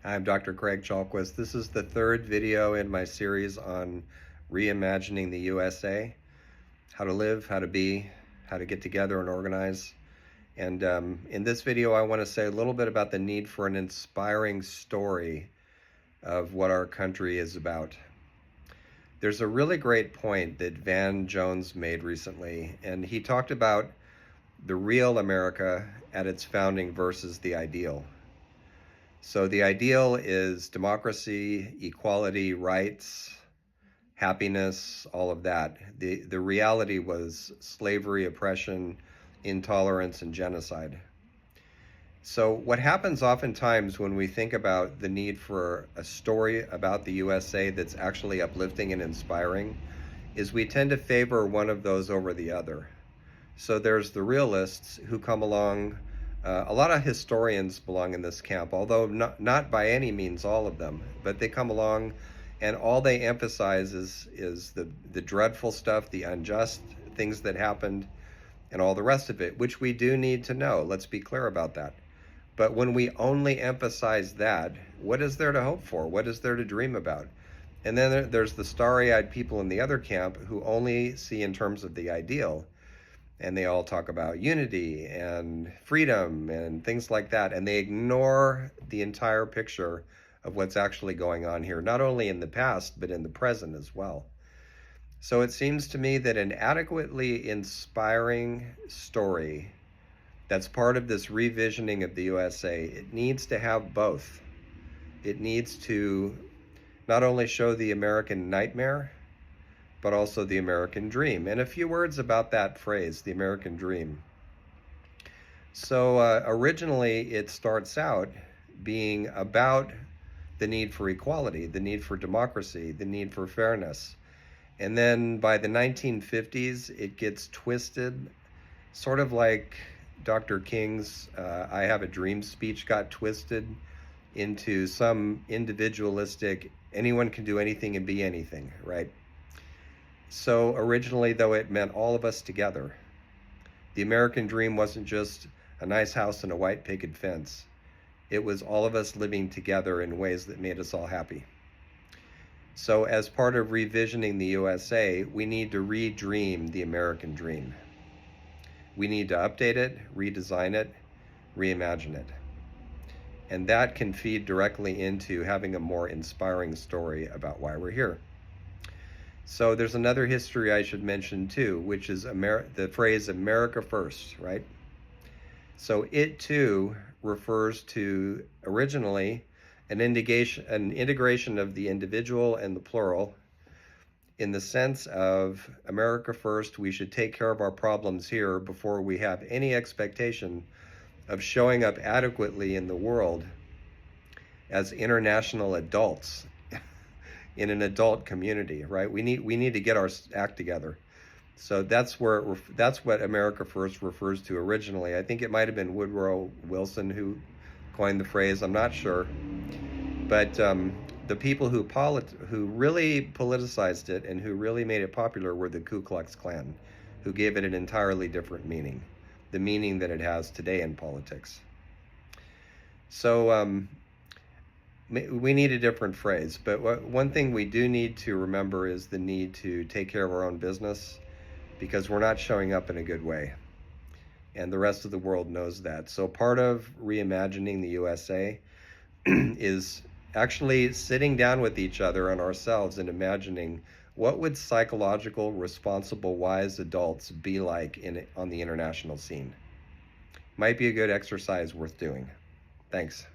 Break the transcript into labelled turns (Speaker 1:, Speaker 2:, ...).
Speaker 1: I'm Dr. Craig Chalquist. This is the third video in my series on reimagining the USA, how to live, how to be, how to get together and organize. And in this video, I want to say a little bit about the need for an inspiring story of what our country is about. There's a really great point that Van Jones made recently, and he talked about the real America at its founding versus the ideal. So the ideal is democracy, equality, rights, happiness, all of that. The reality was slavery, oppression, intolerance, and genocide. So what happens oftentimes when we think about the need for a story about the USA that's actually uplifting and inspiring is we tend to favor one of those over the other. So there's the realists who come along. A lot of historians belong in this camp, although not by any means all of them, but they come along and all they emphasize is the dreadful stuff, the unjust things that happened, and all the rest of it, which we do need to know. Let's be clear about that. But when we only emphasize that, what is there to hope for? What is there to dream about? And then there's the starry-eyed people in the other camp who only see in terms of the ideal. And they all talk about unity and freedom and things like that. And they ignore the entire picture of what's actually going on here, not only in the past, but in the present as well. So it seems to me that an adequately inspiring story that's part of this revisioning of the USA, it needs to have both. It needs to not only show the American nightmare, but also the American dream. And a few words about that phrase, the American dream. So originally it starts out being about the need for equality, the need for democracy, the need for fairness. And then by the 1950s, it gets twisted, sort of like Dr. King's I Have a Dream speech got twisted into some individualistic, anyone can do anything and be anything, right? So originally, though, it meant all of us together. The American dream wasn't just a nice house and a white picket fence. It was all of us living together in ways that made us all happy. So as part of revisioning the USA, we need to re-dream the American dream. We need to update it, redesign it, reimagine it. And that can feed directly into having a more inspiring story about why we're here. So there's another history I should mention too, which is the phrase America First, right? So it too refers to originally an integration of the individual and the plural in the sense of America First, we should take care of our problems here before we have any expectation of showing up adequately in the world as international adults in an adult community, right? We need to get our act together. So that's what America First refers to originally. I think it might have been Woodrow Wilson who coined the phrase. I'm not sure, but the people who really politicized it and who really made it popular were the Ku Klux Klan, who gave it an entirely different meaning, the meaning that it has today in politics. So we need a different phrase, but one thing we do need to remember is the need to take care of our own business because we're not showing up in a good way. And the rest of the world knows that. So part of reimagining the USA is actually sitting down with each other and ourselves and imagining what would psychological, responsible, wise adults be like on the international scene. Might be a good exercise worth doing. Thanks.